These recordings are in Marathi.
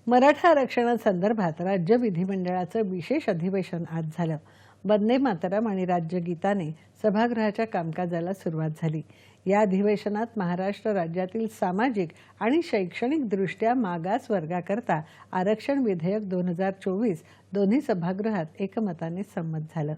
मराठा आरक्षणासंदर्भात राज्य विधिमंडळाचं विशेष अधिवेशन आज झालं. वंदे मातरम आणि राज्यगीताने सभागृहाच्या कामकाजाला सुरुवात झाली. या अधिवेशनात महाराष्ट्र राज्यातील सामाजिक आणि शैक्षणिक दृष्ट्या मागास वर्गाकरता आरक्षण विधेयक 2024 दोन्ही सभागृहात एकमताने संमत झालं.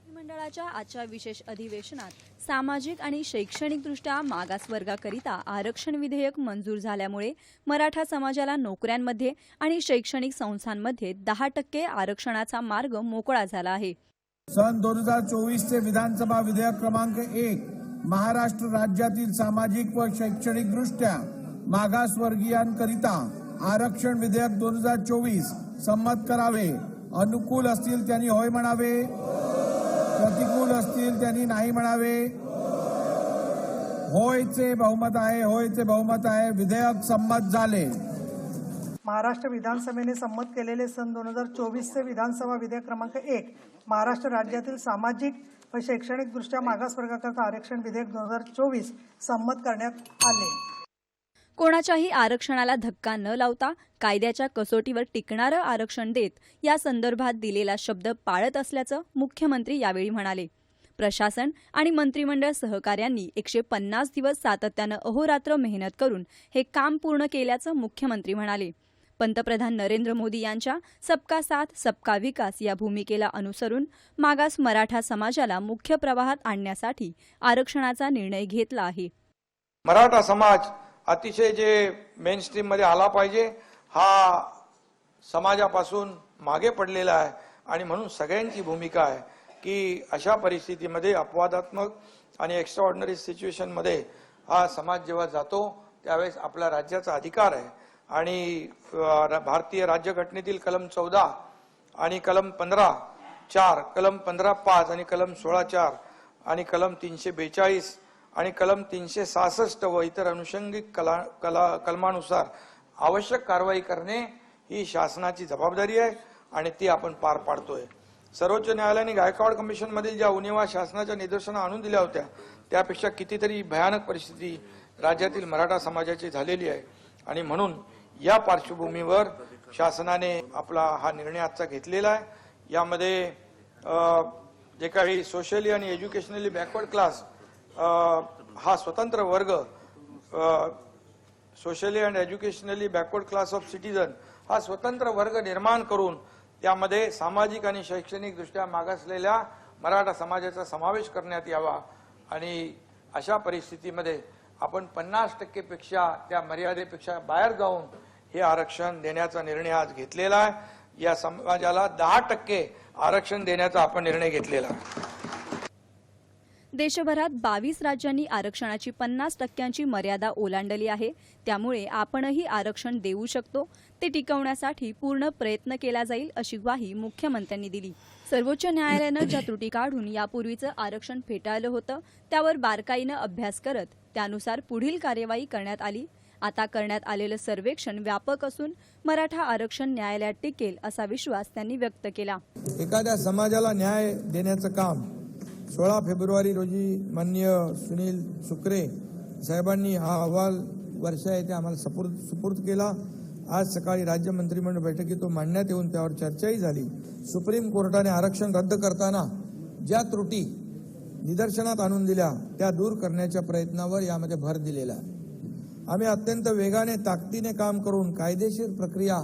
मंडळाच्या आजच्या विशेष अधिवेशनात सामाजिक आणि शैक्षणिकदृष्ट्या मागासवर्गाकरिता आरक्षण विधेयक मंजूर झाल्यामुळे मराठा समाजाला नोकऱ्यांमध्ये आणि शैक्षणिक संस्थांमध्ये 10% आरक्षणाचा मार्ग मोकळा झाला आहे. सन 2024 चे विधानसभा विधेयक क्रमांक 1 महाराष्ट्र राज्यातील सामाजिक व शैक्षणिक दृष्ट्या मागासवर्गीयांकरिता आरक्षण विधेयक 2024 संमत करावे. अनुकूल असतील त्यांनी होय म्हणावे, प्रतिकूल असतील त्यांनी नाही म्हणावे. होयचे बहुमत आहे, होयचे बहुमत आहे. विधेयक संमत झाले. महाराष्ट्र विधानसभेने संमत केलेले सन 2024 चे विधानसभा विधेयक क्रमांक 1 महाराष्ट्र राज्यातील सामाजिक व शैक्षणिक दृष्ट्या मागासवर्गाकरता आरक्षण विधेयक 2024 संमत करण्यात आले. कोणाच्याही आरक्षणाला धक्का न लावता कायद्याच्या कसोटीवर टिकणारं आरक्षण देत या संदर्भात दिलेला शब्द पाळत असल्याचं मुख्यमंत्री यावेळी म्हणाले. प्रशासन आणि मंत्रिमंडळ सहकाऱ्यांनी 150 दिवस सातत्यानं अहोरात्र मेहनत करून हे काम पूर्ण केल्याचं मुख्यमंत्री म्हणाले. पंतप्रधान नरेंद्र मोदी यांच्या सबका साथ सबका विकास या भूमिकेला अनुसरून मागास मराठा समाजाला मुख्य प्रवाहात आणण्यासाठी आरक्षणाचा निर्णय घेतला आहे. मराठा समाज अतिशय जे मेन स्ट्रीम मध्ये आला पाहिजे, हा समाजापासून मागे पडलेला आहे आणि म्हणून सगळ्यांची भूमिका आहे की अशा परिस्थितीमध्ये अपवादात्मक आणि एक्स्ट्राऑर्डिनरी सिच्युएशन मध्ये हा समाज जेव्हा जातो त्यावेळेस आपल्या राज्याचा अधिकार आहे. आणि भारतीय राज्यघटनेतील कलम 14 आणि कलम 15(4), कलम 15(5) आणि कलम 16(4) आणि कलम 342 आणि कलम 366 व इतर अनुषंगिक कलमानुसार आवश्यक कारवाई करणे ही शासनाची जबाबदारी आहे आणि ती आपण पार पाडतोय. सर्वोच्च न्यायालयाने गायकवाड कमिशन मधील ज्या उणिवा शासनाच्या निदर्शनास आणून दिल्या होत्या त्यापेक्षा कितीतरी भयानक परिस्थिती राज्यातील मराठा समाजाची झालेली आहे आणि म्हणून या पार्श्वभूमीवर शासनाने आपला हा निर्णय आजचा घेतलेला आहे. यामध्ये जे काही सोशली आणि एज्युकेशनली बॅकवर्ड क्लास हा स्वतंत्र वर्ग, socially and educationally backward class of citizen हा स्वतंत्र वर्ग निर्माण करून त्यामध्ये सामाजिक आणि शैक्षणिक दृष्ट्या मागासलेल्या मराठा समाजाचा समावेश करण्यात यावा आणि अशा परिस्थितीमध्ये आपण 50% पेक्षा त्या मर्यादेपेक्षा बाहेर जाऊन हे आरक्षण देण्याचा निर्णय आज घेतलेला आहे. या समाजाला 10% आरक्षण देण्याचा आपण निर्णय घेतलेला आहे. देशभरात 22 राज्यांनी आरक्षणाची 50% मर्यादा ओलांडली आहे. त्यामुळे आपणही आरक्षण देऊ शकतो. ते टिकवण्यासाठी पूर्ण प्रयत्न केला जाईल अशी ग्वाही मुख्यमंत्र्यांनी दिली. सर्वोच्च न्यायालयानं ज्या त्रुटी काढून यापूर्वीचं आरक्षण फेटाळलं होतं त्यावर बारकाईनं अभ्यास करत त्यानुसार पुढील कार्यवाही करण्यात आली. आता करण्यात आलेलं सर्वेक्षण व्यापक असून मराठा आरक्षण न्यायालयात टिकेल असा विश्वास त्यांनी व्यक्त केला. एखाद्या समाजाला न्याय देण्याचं काम 16 फेब्रुवारी रोजी माननीय सुनील सुकरे साहेबांनी हा अहवाल वर्षा येथे आम्हाला सुपूर्द केला. आज सकाळी राज्य मंत्रिमंडळ बैठकीत तो मांडण्यात येऊन त्यावर चर्चाही झाली. सुप्रीम कोर्टाने आरक्षण रद्द करताना ज्या त्रुटी निदर्शनात आणून दिल्या त्या दूर करण्याच्या प्रयत्नावर यामध्ये भर दिलेला आहे. आम्ही अत्यंत वेगाने ताकदीने काम करून कायदेशीर प्रक्रिया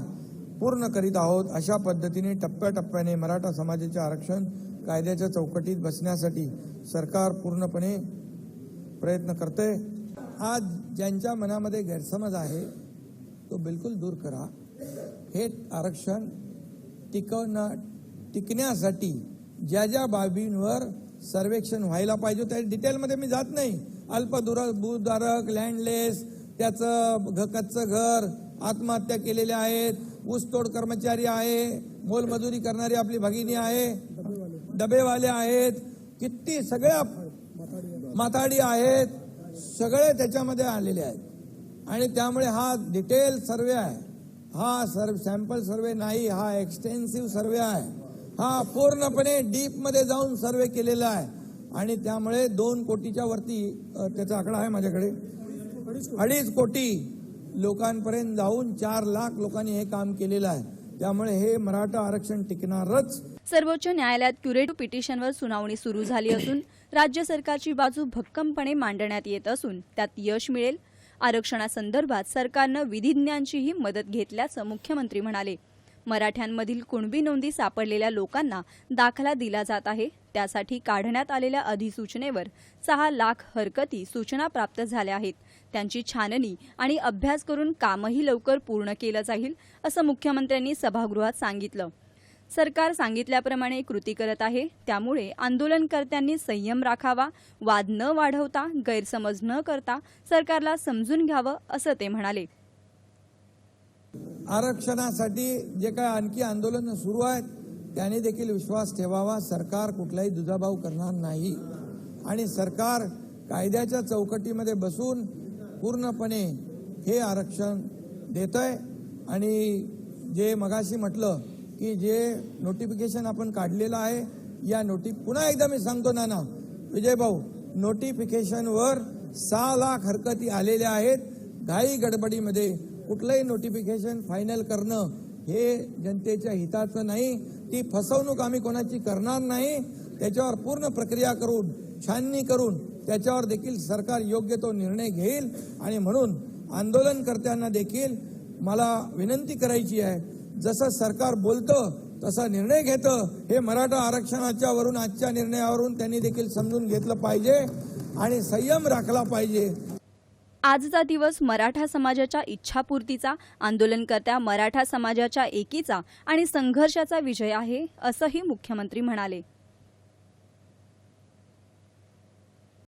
पूर्ण करीत आहोत. अशा पद्धतीने टप्प्याटप्प्याने मराठा समाजाचे आरक्षण कायद्याच्या चौकटीत बसण्यासाठी सरकार पूर्णपणे प्रयत्न करते. आज ज्यांच्या मनामध्ये गैरसमज आहे तो बिलकुल दूर करा. हे आरक्षण टिकण्यासाठी ज्या ज्या बाबींवर सर्वेक्षण व्हायला पाहिजे त्या डिटेलमध्ये मी जात नाही. भूधारक, लँडलेस, त्याचं कच्चं घर, आत्महत्या केलेले आहेत, ऊसतोड कर्मचारी आहे, मोलमजुरी करणारी आपली भगिनी आहे, डबेवाले आहेत, किती सगळ्या माथाडी आहेत, सगळे त्याच्यामध्ये आलेले आहेत. आणि त्यामुळे हा डिटेल सर्वे आहे. हा सॅम्पल सर्वे नाही, हा एक्सटेन्सिव्ह सर्वे आहे. हा पूर्णपणे डीप मध्ये जाऊन सर्वे केलेला आहे आणि त्यामुळे 2 कोटीच्या वरती त्याचा आकडा आहे माझ्याकडे. 2.5 कोटी लोकांपर्यंत जाऊन 4 लाख लोकांनी हे काम केलेलं आहे. त्यामुळे हे मराठा आरक्षण टिकणारच. सर्वोच्च न्यायालयात क्युरेटिव्ह पिटिशनवर सुनावणी सुरू झाली असून राज्य सरकारची बाजू भक्कमपणे मांडण्यात येत असून त्यात यश मिळेल. आरक्षणासंदर्भात सरकारनं विधिज्ञांचीही मदत घेतल्याचं मुख्यमंत्री म्हणाले. मराठ्यांमधील कुणबी नोंदी सापडलेल्या लोकांना दाखला दिला जात आहे. त्यासाठी काढण्यात आलेल्या अधिसूचनेवर 6 लाख हरकती सूचना प्राप्त झाल्या आहेत. त्यांची छाननी आणि अभ्यास करून कामही लवकर पूर्ण केलं जाईल असं मुख्यमंत्र्यांनी सभागृहात सांगितलं. सरकार सांगितल्याप्रमाणे कृती करत आहे. त्यामुळे आंदोलनकर्त्यांनी संयम राखावा, वाद न वाढवता, गैरसमज न करता सरकारला समजून घ्यावं असं ते म्हणाले. आरक्षणासाठी जे काय आणखी आंदोलन सुरू आहेत त्याने देखील विश्वास ठेवावा. सरकार कुठलाही दुजाभाव करणार नाही आणि सरकार कायद्याच्या चौकटीमध्ये बसून पूर्णपणे हे आरक्षण देतंय. आणि जे मगाशी म्हटलं की जे नोटिफिकेशन आपण काढलेलं आहे, या पुन्हा एकदा मी सांगतो नाना विजय भाऊ, नोटिफिकेशनवर 6 लाख हरकती आलेल्या आहेत. घाई गडबडीमध्ये कुठलंही नोटिफिकेशन फायनल करणं हे जनतेच्या हिताचं नाही. ती फसवणूक आम्ही कोणाची करणार नाही. त्याच्यावर पूर्ण प्रक्रिया करून, छाननी करून त्याच्यावर देखील सरकार योग्य तो निर्णय घेईल. आणि म्हणून आंदोलनकर्त्यांना देखील मला विनंती करायची आहे, जसं सरकार बोलतं तसा निर्णय घेतं हे मराठा आरक्षणाच्या वरून, आजच्या निर्णयावरून त्यांनी देखील समजून घेतलं पाहिजे आणि संयम राखला पाहिजे. आजचा दिवस मराठा समाजाच्या इच्छापूर्तीचा, आंदोलनकर्त्या मराठा समाजाच्या एकीचा आणि संघर्षाचा विजय आहे असंही मुख्यमंत्री म्हणाले.